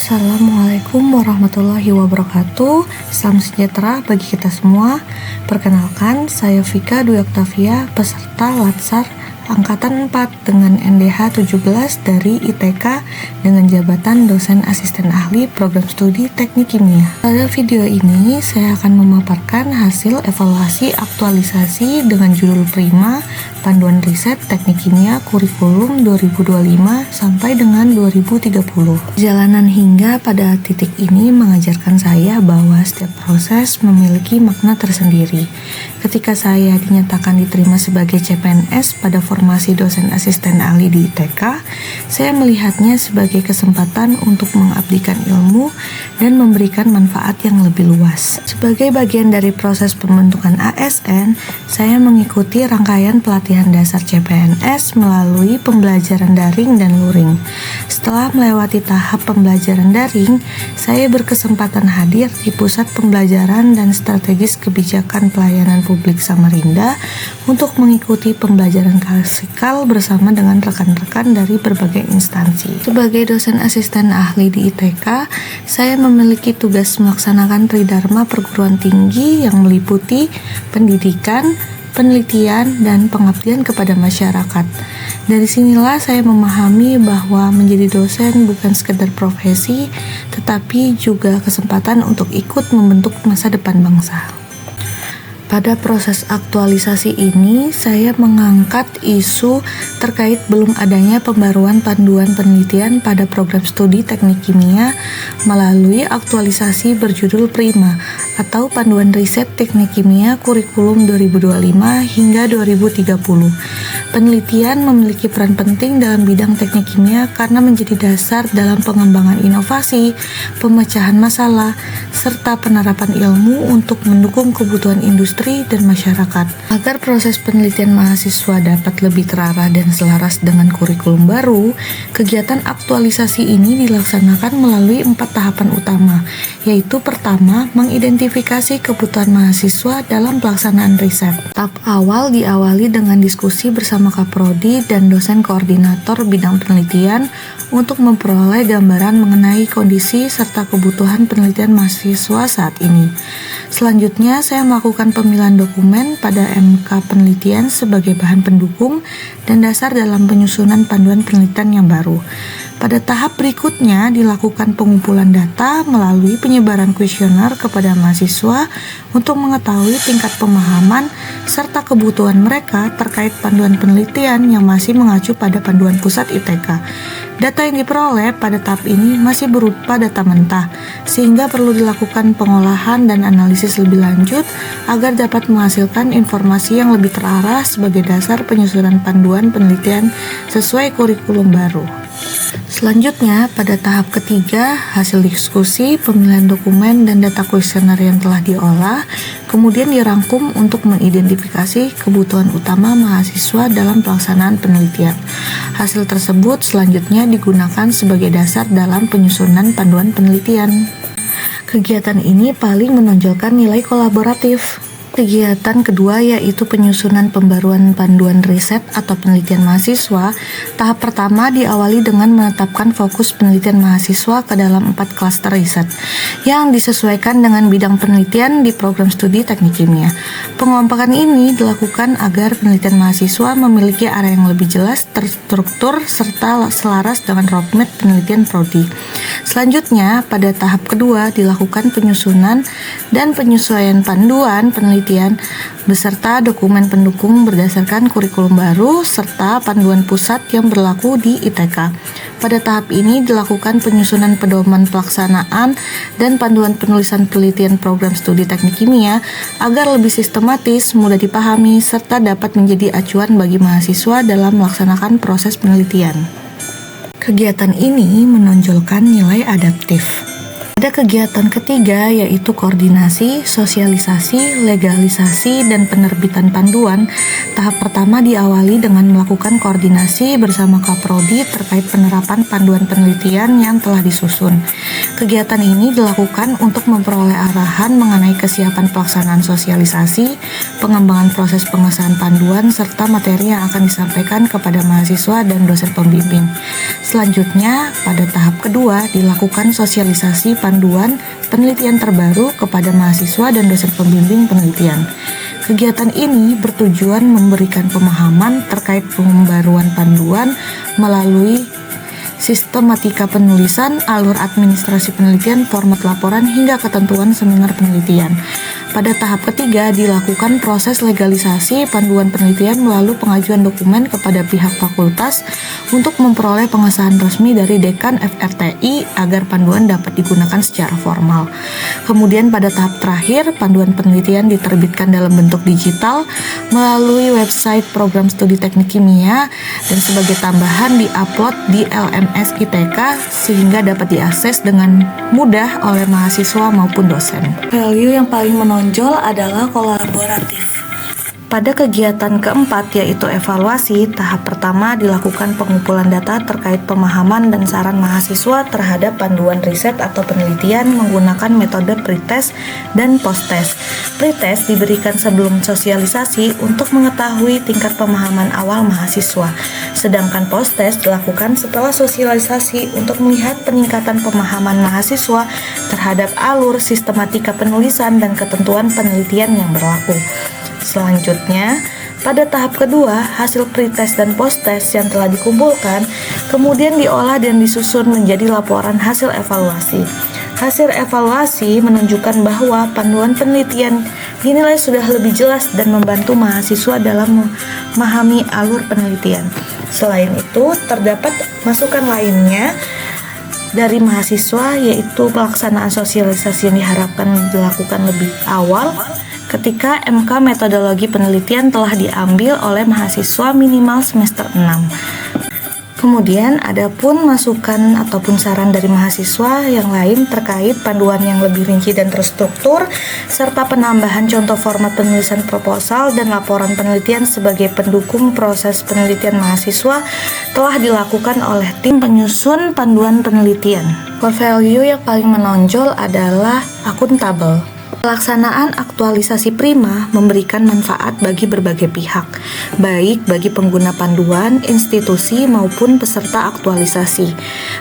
Assalamualaikum warahmatullahi wabarakatuh. Salam sejahtera bagi kita semua. Perkenalkan, saya Vika Dwi Oktavia, peserta Latsar Angkatan 4 dengan NDH 17 dari ITK dengan jabatan dosen asisten ahli program studi teknik kimia. Pada video ini, saya akan memaparkan hasil evaluasi aktualisasi dengan judul Prima Panduan Riset Teknik Kimia Kurikulum 2025 sampai dengan 2030. Jalanan hingga pada titik ini mengajarkan saya bahwa setiap proses memiliki makna tersendiri. Ketika saya dinyatakan diterima sebagai CPNS pada formasi dosen asisten ahli di ITK, saya melihatnya sebagai kesempatan untuk mengabdikan ilmu dan memberikan manfaat yang lebih luas. Sebagai bagian dari proses pembentukan ASN, saya mengikuti rangkaian pelatihan dasar CPNS melalui pembelajaran daring dan luring. Setelah melewati tahap pembelajaran daring, saya berkesempatan hadir di Pusat Pembelajaran dan Strategis Kebijakan Pelayanan Publik Samarinda untuk mengikuti pembelajaran klasikal bersama dengan rekan-rekan dari berbagai instansi. Sebagai dosen asisten ahli di ITK, saya memiliki tugas melaksanakan tridharma perguruan tinggi yang meliputi pendidikan, penelitian, dan pengabdian kepada masyarakat. Dari sinilah saya memahami bahwa menjadi dosen bukan sekedar profesi, tetapi juga kesempatan untuk ikut membentuk masa depan bangsa. Pada proses aktualisasi ini, saya mengangkat isu terkait belum adanya pembaruan panduan penelitian pada program studi teknik kimia melalui aktualisasi berjudul Prima atau Panduan Riset Teknik Kimia Kurikulum 2025 hingga 2030. Penelitian memiliki peran penting dalam bidang teknik kimia karena menjadi dasar dalam pengembangan inovasi, pemecahan masalah, serta penerapan ilmu untuk mendukung kebutuhan industri dan masyarakat. Agar proses penelitian mahasiswa dapat lebih terarah dan selaras dengan kurikulum baru, kegiatan aktualisasi ini dilaksanakan melalui 4 tahapan utama, yaitu pertama, mengidentifikasi kebutuhan mahasiswa dalam pelaksanaan riset. Tahap awal diawali dengan diskusi bersama Kaprodi dan dosen koordinator bidang penelitian untuk memperoleh gambaran mengenai kondisi serta kebutuhan penelitian mahasiswa saat ini. Selanjutnya, saya melakukan pemilihan dokumen pada MK penelitian sebagai bahan pendukung dan dasar dalam penyusunan panduan penelitian yang baru. Pada tahap berikutnya dilakukan pengumpulan data melalui penyebaran kuesioner kepada mahasiswa untuk mengetahui tingkat pemahaman serta kebutuhan mereka terkait panduan penelitian yang masih mengacu pada panduan pusat ITK. Data yang diperoleh pada tahap ini masih berupa data mentah, sehingga perlu dilakukan pengolahan dan analisis lebih lanjut agar dapat menghasilkan informasi yang lebih terarah sebagai dasar penyusunan panduan penelitian sesuai kurikulum baru. Selanjutnya, pada tahap ketiga, hasil diskusi, pemilihan dokumen, dan data kuesioner yang telah diolah, kemudian dirangkum untuk mengidentifikasi kebutuhan utama mahasiswa dalam pelaksanaan penelitian. Hasil tersebut selanjutnya digunakan sebagai dasar dalam penyusunan panduan penelitian. Kegiatan ini paling menonjolkan nilai kolaboratif. Kegiatan kedua yaitu penyusunan pembaruan panduan riset atau penelitian mahasiswa. Tahap pertama diawali dengan menetapkan fokus penelitian mahasiswa ke dalam 4 klaster riset yang disesuaikan dengan bidang penelitian di program studi teknik kimia. Pengelompokan ini dilakukan agar penelitian mahasiswa memiliki area yang lebih jelas, terstruktur, serta selaras dengan roadmap penelitian prodi. Selanjutnya, pada tahap kedua dilakukan penyusunan dan penyesuaian panduan penelitian beserta dokumen pendukung berdasarkan kurikulum baru serta panduan pusat yang berlaku di ITK. Pada tahap ini dilakukan penyusunan pedoman pelaksanaan dan panduan penulisan penelitian program studi teknik kimia agar lebih sistematis, mudah dipahami, serta dapat menjadi acuan bagi mahasiswa dalam melaksanakan proses penelitian. Kegiatan ini menonjolkan nilai adaptif. Pada kegiatan ketiga, yaitu koordinasi, sosialisasi, legalisasi, dan penerbitan panduan, tahap pertama diawali dengan melakukan koordinasi bersama Kaprodi terkait penerapan panduan penelitian yang telah disusun. Kegiatan ini dilakukan untuk memperoleh arahan mengenai kesiapan pelaksanaan sosialisasi, pengembangan proses pengesahan panduan, serta materi yang akan disampaikan kepada mahasiswa dan dosen pembimbing. Selanjutnya, pada tahap kedua dilakukan sosialisasi panduan penelitian terbaru kepada mahasiswa dan dosen pembimbing penelitian. Kegiatan ini bertujuan memberikan pemahaman terkait pembaruan panduan melalui sistematika penulisan, alur administrasi penelitian, format laporan, hingga ketentuan seminar penelitian. Pada tahap ketiga dilakukan proses legalisasi panduan penelitian melalui pengajuan dokumen kepada pihak fakultas untuk memperoleh pengesahan resmi dari dekan FRTI agar panduan dapat digunakan secara formal. Kemudian pada tahap terakhir, panduan penelitian diterbitkan dalam bentuk digital melalui website program studi teknik kimia dan sebagai tambahan diupload di LMS ITK sehingga dapat diakses dengan mudah oleh mahasiswa maupun dosen. Value yang paling menonjol adalah kolaboratif. Pada kegiatan keempat, yaitu evaluasi, tahap pertama dilakukan pengumpulan data terkait pemahaman dan saran mahasiswa terhadap panduan riset atau penelitian menggunakan metode pretest dan posttest. Pretest diberikan sebelum sosialisasi untuk mengetahui tingkat pemahaman awal mahasiswa, sedangkan posttest dilakukan setelah sosialisasi untuk melihat peningkatan pemahaman mahasiswa terhadap alur, sistematika penulisan, dan ketentuan penelitian yang berlaku. Selanjutnya, pada tahap kedua, hasil pretest dan posttest yang telah dikumpulkan kemudian diolah dan disusun menjadi laporan hasil evaluasi. Hasil evaluasi menunjukkan bahwa panduan penelitian dinilai sudah lebih jelas dan membantu mahasiswa dalam memahami alur penelitian. Selain itu, terdapat masukan lainnya dari mahasiswa, yaitu pelaksanaan sosialisasi yang diharapkan dilakukan lebih awal ketika MK metodologi penelitian telah diambil oleh mahasiswa minimal semester 6. Kemudian ada pun masukan ataupun saran dari mahasiswa yang lain terkait panduan yang lebih rinci dan terstruktur, serta penambahan contoh format penulisan proposal dan laporan penelitian sebagai pendukung proses penelitian mahasiswa telah dilakukan oleh tim penyusun panduan penelitian. Core value yang paling menonjol adalah akuntabel. Pelaksanaan aktualisasi prima memberikan manfaat bagi berbagai pihak, baik bagi pengguna panduan, institusi, maupun peserta aktualisasi.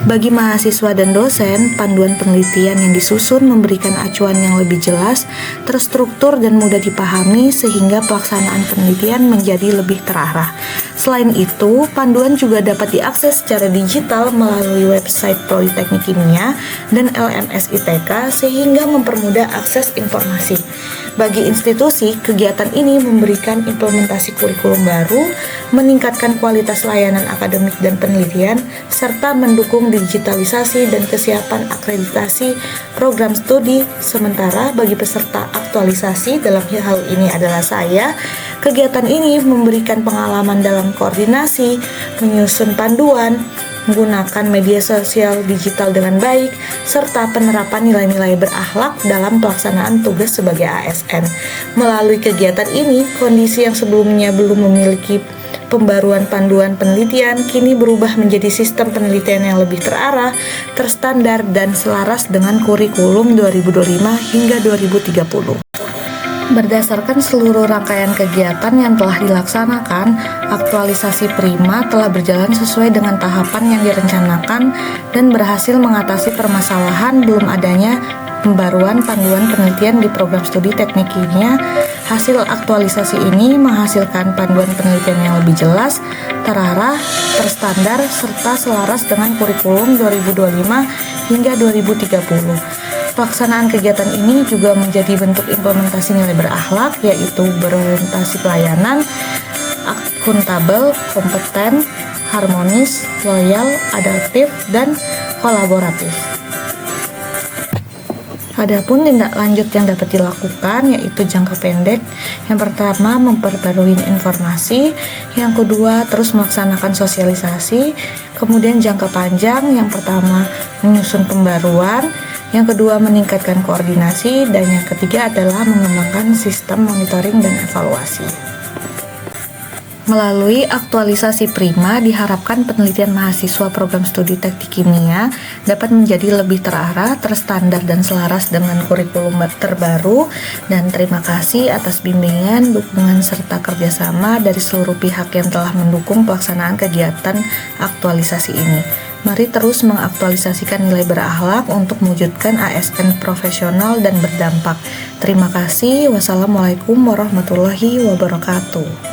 Bagi mahasiswa dan dosen, panduan penelitian yang disusun memberikan acuan yang lebih jelas, terstruktur, dan mudah dipahami sehingga pelaksanaan penelitian menjadi lebih terarah. Selain itu, panduan juga dapat diakses secara digital melalui website Prodi Teknik Kimia dan LMS ITK sehingga mempermudah akses informasi. Bagi institusi, kegiatan ini memberikan implementasi kurikulum baru, meningkatkan kualitas layanan akademik dan penelitian, serta mendukung digitalisasi dan kesiapan akreditasi program studi. Sementara bagi peserta aktualisasi, dalam hal ini adalah saya, kegiatan ini memberikan pengalaman dalam koordinasi, menyusun panduan, menggunakan media sosial digital dengan baik, serta penerapan nilai-nilai berakhlak dalam pelaksanaan tugas sebagai ASN. Melalui kegiatan ini, kondisi yang sebelumnya belum memiliki pembaruan panduan penelitian kini berubah menjadi sistem penelitian yang lebih terarah, terstandar, dan selaras dengan kurikulum 2025 hingga 2030. Berdasarkan seluruh rangkaian kegiatan yang telah dilaksanakan, aktualisasi Prima telah berjalan sesuai dengan tahapan yang direncanakan dan berhasil mengatasi permasalahan belum adanya pembaruan panduan penelitian di program studi teknik kimia. Hasil aktualisasi ini menghasilkan panduan penelitian yang lebih jelas, terarah, terstandar, serta selaras dengan kurikulum 2025 hingga 2030. Pelaksanaan kegiatan ini juga menjadi bentuk implementasi nilai berakhlak, yaitu berorientasi pelayanan, akuntabel, kompeten, harmonis, loyal, adaptif, dan kolaboratif. Adapun tindak lanjut yang dapat dilakukan yaitu jangka pendek. Yang pertama, memperbarui informasi. Yang kedua, terus melaksanakan sosialisasi. Kemudian jangka panjang, yang pertama menyusun pembaruan. Yang kedua, meningkatkan koordinasi, dan yang ketiga adalah mengembangkan sistem monitoring dan evaluasi. Melalui aktualisasi Prima, diharapkan penelitian mahasiswa program studi teknik kimia dapat menjadi lebih terarah, terstandar, dan selaras dengan kurikulum terbaru. Dan terima kasih atas bimbingan, dukungan, serta kerjasama dari seluruh pihak yang telah mendukung pelaksanaan kegiatan aktualisasi ini. Mari terus mengaktualisasikan nilai berakhlak untuk mewujudkan ASN profesional dan berdampak. Terima kasih. Wassalamualaikum warahmatullahi wabarakatuh.